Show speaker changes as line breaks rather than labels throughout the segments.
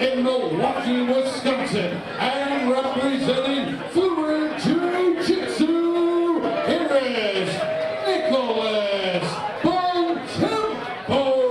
in Milwaukee, Wisconsin, and representing Fluid Jiu-Jitsu, here is Nicholas Bontempo.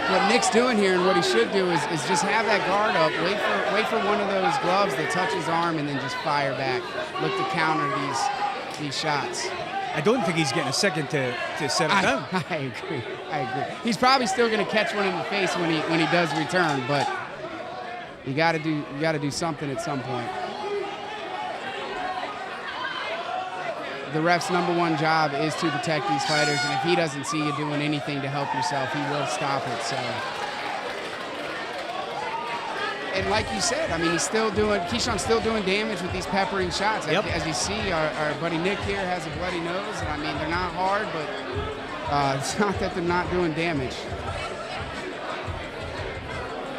What Nick's doing here and what he should do is just have that guard up, wait for one of those gloves to touch his arm and then just fire back. Look to counter these shots.
I don't think he's getting a second to settle down.
I agree. He's probably still going to catch one in the face when he does return, but you got to do something at some point. The ref's number one job is to protect these fighters, and if he doesn't see you doing anything to help yourself, he will stop it. So, and like you said, I mean, Keeshawn's still doing damage with these peppering shots.
Yep.
As you see, our buddy Nick here has a bloody nose, and I mean, they're not hard, but it's not that they're not doing damage.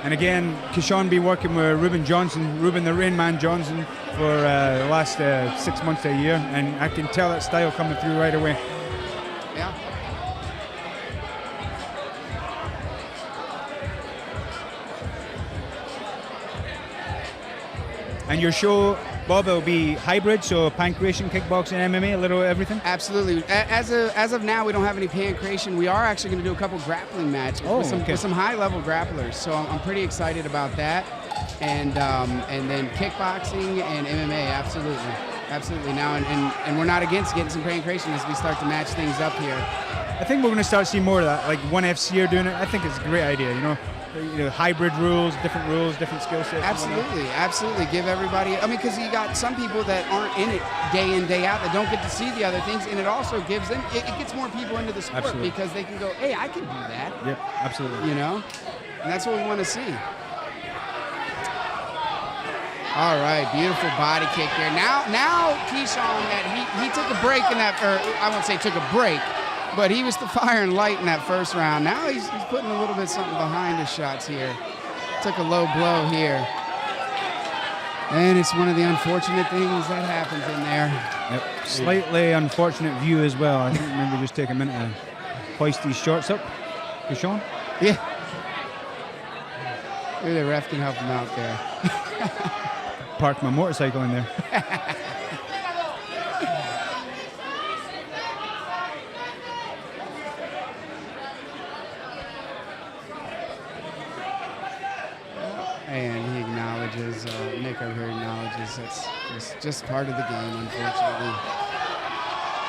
And again, Keeshawn been working with Ruben the Rain Man Johnson, for the last 6 months to a year, and I can tell that style coming through right away.
Yeah.
And your show, Bob, will be hybrid, so pancreation, kickboxing, MMA, a little everything?
Absolutely. As of now, we don't have any pancreation. We are actually going to do a couple grappling matches with some high-level grapplers, so I'm pretty excited about that. And then kickboxing and MMA, absolutely. Now, and we're not against getting some pancreation as we start to match things up here.
I think we're going to start seeing more of that, like ONE FC are doing it. I think it's a great idea, hybrid rules, different skill sets.
Absolutely. Give everybody, I mean, because you got some people that aren't in it day in, day out, that don't get to see the other things, and it also gives them, it gets more people into the sport because they can go, hey, I can do that.
Yep, absolutely.
And that's what we want to see. All right, beautiful body kick there. Now Keeshawn, he took a break in that, or I won't say took a break, but he was firing light in that first round. Now he's putting a little bit something behind his shots here. Took a low blow here. And it's one of the unfortunate things that happens in there.
Yep. Slightly unfortunate view as well. I think maybe just take a minute to hoist these shorts up. Keeshawn?
Yeah. Maybe the ref can help him out there.
Parked my motorcycle in there.
And he acknowledges, Nick over here acknowledges it's just part of the game, unfortunately.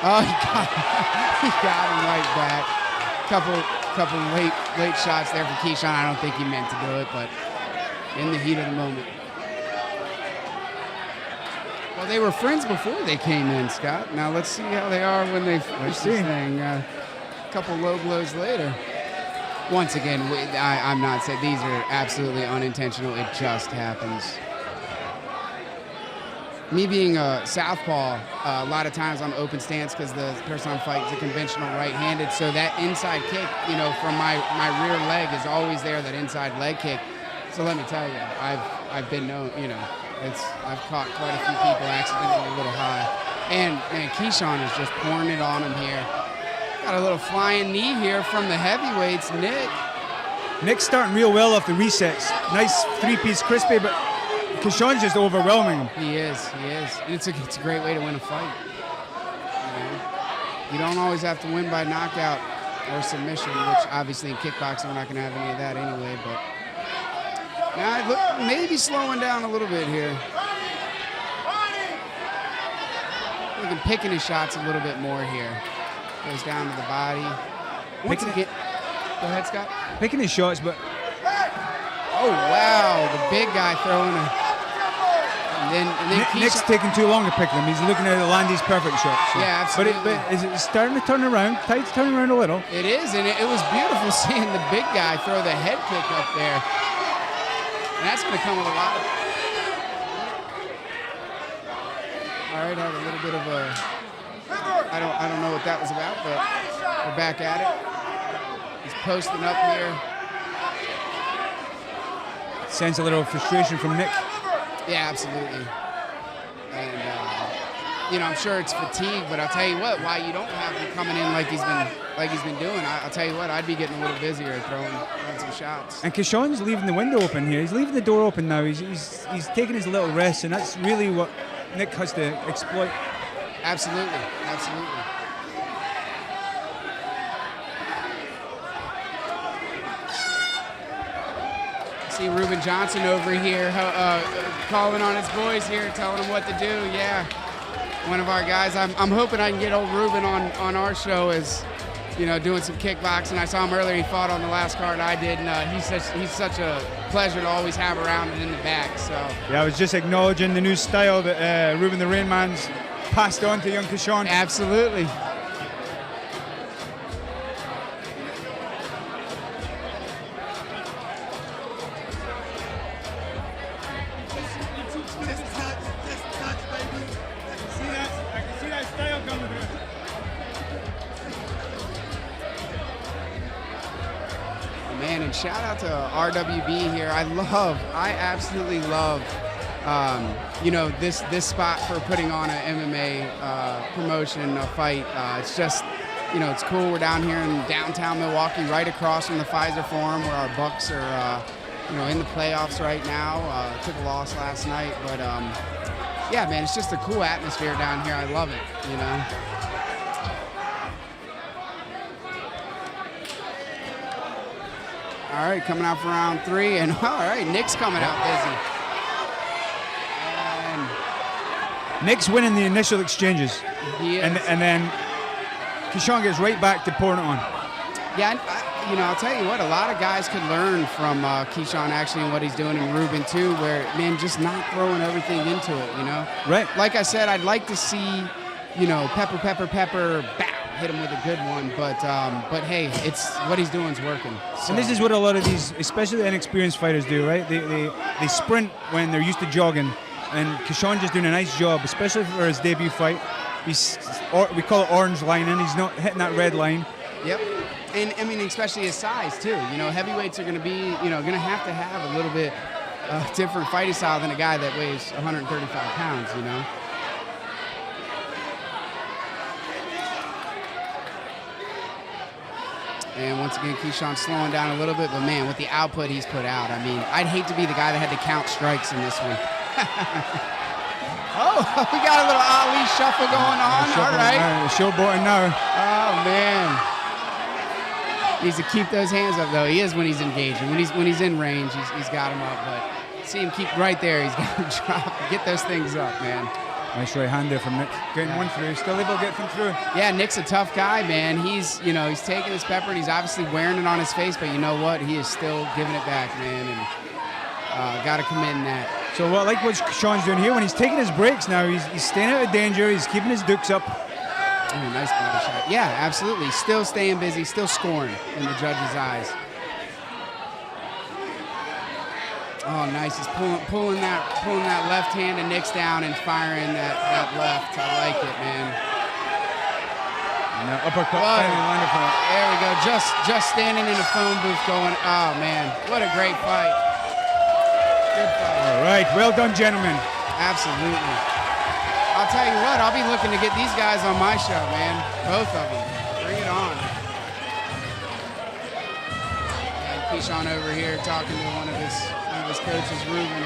Oh, he got him right back. Couple late shots there for Keeshawn. I don't think he meant to do it, but in the heat of the moment. Well, they were friends before they came in, Scott. Now let's see how they are when they finish this thing. A couple low blows later. once again, I'm not saying these are absolutely unintentional. It just happens. Me being a southpaw, a lot of times I'm open stance because the person I'm fighting is a conventional right-handed. So that inside kick, you know, from my rear leg is always there, that inside leg kick. So let me tell you, I've been known, you know, I've caught quite a few people accidentally a little high. And man, Keeshawn is just pouring it on him here. Got a little flying knee here from the heavyweights, Nick.
Nick's starting real well off the resets. Nice three-piece crispy, but Keeshawn's just overwhelming him.
He is. It's a great way to win a fight. You don't always have to win by knockout or submission, which obviously in kickboxing we're not going to have any of that anyway. But now look, maybe slowing down a little bit here. Looking picking his shots a little bit more here. Goes down to the body. Go ahead, Scott.
Picking his shots, but
oh wow, the big guy throwing a. And then
Nick's taking too long to pick them. He's looking at Landy's perfect shots. So.
Yeah, absolutely.
But is it starting to turn around? Tide's turning around a little.
It is, and it was beautiful seeing the big guy throw the head kick up there. And that's going to come with a lot of. All right, had a little bit of a. I don't know what that was about, but we're back at it. He's posting up here.
Sense a little frustration from Nick.
Yeah, absolutely. And you know, I'm sure it's fatigue, but I'll tell you what, why you don't have him coming in like he's been doing, I'll tell you what, I'd be getting a little busier throwing some shots.
And Keeshawn's leaving the window open here. He's leaving the door open now. He's taking his little rest, and that's really what Nick has to exploit.
Absolutely. See Ruben Johnson over here calling on his boys here, telling them what to do. Yeah, one of our guys. I'm hoping I can get old Ruben on our show as, you know, doing some kickboxing. I saw him earlier. He fought on the last card I did, and he's such a pleasure to always have around and in the back. So
yeah, I was just acknowledging the new style that Ruben the Rain Man's passed on to young Keeshawn.
Absolutely. Man, and shout out to RWB here. I absolutely love, you know, this spot for putting on an MMA promotion, a fight. It's just, you know, it's cool. We're down here in downtown Milwaukee, right across from the Pfizer Forum, where our Bucks are, you know, in the playoffs right now. Took a loss last night, but yeah, man, it's just a cool atmosphere down here. I love it, you know. All right, coming out for round 3, and all right, Nick's coming out busy. And
Nick's winning the initial exchanges.
He is.
And then Keeshawn gets right back to pouring it on.
Yeah, and you know, I'll tell you what, a lot of guys could learn from Keeshawn actually and what he's doing, and Ruben too, where, man, just not throwing everything into it, you know?
Right.
Like I said, I'd like to see, you know, pepper, bow, hit him with a good one, but hey, it's what he's doing is working. So.
And this is what a lot of these, especially the inexperienced fighters, do, right? They sprint when they're used to jogging, and Keeshawn just doing a nice job, especially for his debut fight. We call it orange lining. He's not hitting that red line.
Yep. And I mean, especially his size too. You know, heavyweights are going to be, you know, going to have a little bit different fighting style than a guy that weighs 135 pounds. You know. And once again, Keeshawn slowing down a little bit, but man, with the output he's put out, I mean, I'd hate to be the guy that had to count strikes in this one. Oh, we got a little Ali shuffle going on. All right.
Showboating now.
Oh man. Needs to keep those hands up though. He is when he's engaging. When he's in range, he's got him up. But see him keep right there. He's got to drop. Get those things up, man.
Nice right hand there from Nick. Getting one through. Still able to get them through.
Yeah, Nick's a tough guy, man. He's taking his pepper and he's obviously wearing it on his face, but you know what? He is still giving it back, man, and got to commend that.
So I like what Keeshawn's doing here. When he's taking his breaks now, he's staying out of danger. He's keeping his dukes up.
Oh, nice body shot. Yeah, absolutely. Still staying busy, still scoring in the judge's eyes. Oh, nice. He's pulling that left hand and Nick's down and firing that left. I like it, man.
And the uppercut. Wonderful.
There we go. Just standing in a phone booth going, oh, man. What a great fight. Good fight.
All right. Well done, gentlemen.
Absolutely. I'll tell you what, I'll be looking to get these guys on my show, man. Both of them. Bring it on. And Keeshawn over here talking to one of his coaches, Ruben.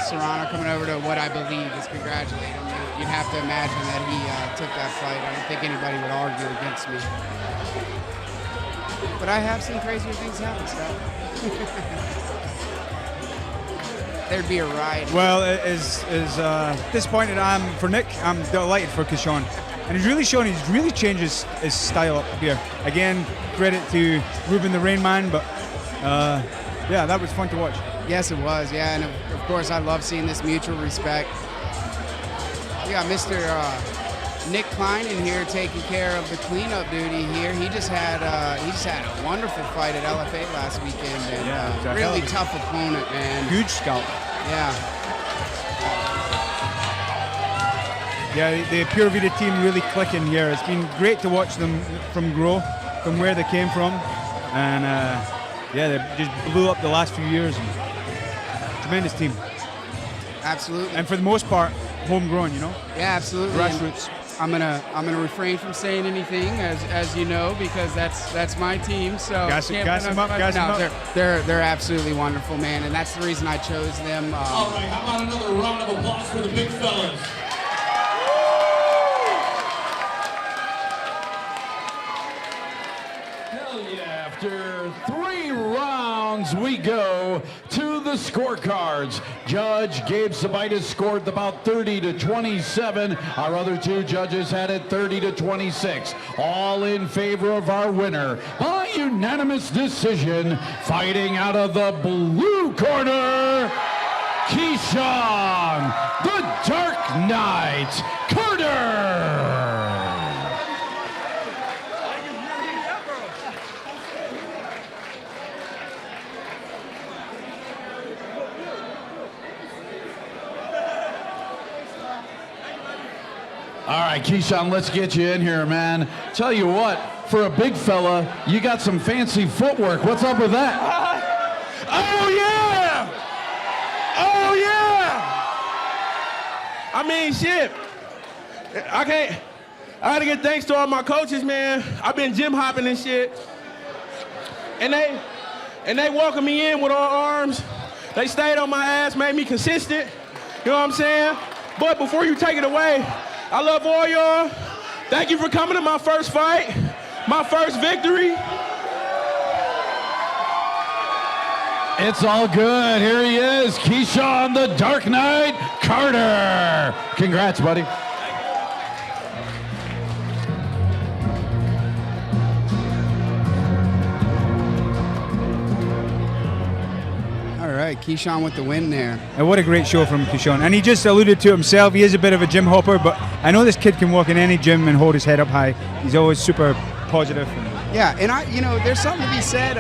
Serrano coming over to what I believe is congratulate him. You'd have to imagine that he took that fight. I don't think anybody would argue against me. But I have seen crazier things happen, Scott. There'd be a riot.
Well, as disappointed I am for Nick, I'm delighted for Keeshawn. And he's really shown he's really changed his style up here. Again, credit to Ruben the Rain Man, but yeah, that was fun to watch.
Yes, it was, yeah, and of course I love seeing this mutual respect. We got Mr. Nick Klein in here taking care of the cleanup duty here. He just had a wonderful fight at LFA last weekend, and
exactly.
Really tough opponent, man.
Huge scalp.
Yeah.
Yeah, the Pure Vida team really clicking here. It's been great to watch them grow from where they came from, and yeah, they just blew up the last few years. Tremendous team.
Absolutely.
And for the most part, homegrown, you know.
Yeah, absolutely.
Grassroots.
I'm gonna refrain from saying anything, as you know, because that's my team. So
gas them up.
They're absolutely wonderful, man, and that's the reason I chose them.
All right, how about another round of applause for the big fellas? Hell yeah! After 3 rounds, we go to the scorecards. Judge Gabe Sabitas scored about 30-27. Our other 2 judges had it 30-26. All in favor of our winner by unanimous decision, fighting out of the blue corner, Keeshawn, the Dark Knight, Carter. All right, Keeshawn, let's get you in here, man. Tell you what, for a big fella, you got some fancy footwork. What's up with that?
Oh, yeah! Oh, yeah! I mean, shit. I gotta give thanks to all my coaches, man. I've been gym hopping and shit. And they welcomed me in with all arms. They stayed on my ass, made me consistent. You know what I'm saying? But before you take it away, I love all y'all. Thank you for coming to my first fight, my first victory.
It's all good. Here he is, Keeshawn, the Dark Knight, Carter. Congrats, buddy.
All right, Keeshawn with the win there.
And what a great show from Keeshawn. And he just alluded to himself, he is a bit of a gym hopper, but I know this kid can walk in any gym and hold his head up high. He's always super positive.
Yeah, and there's something to be said.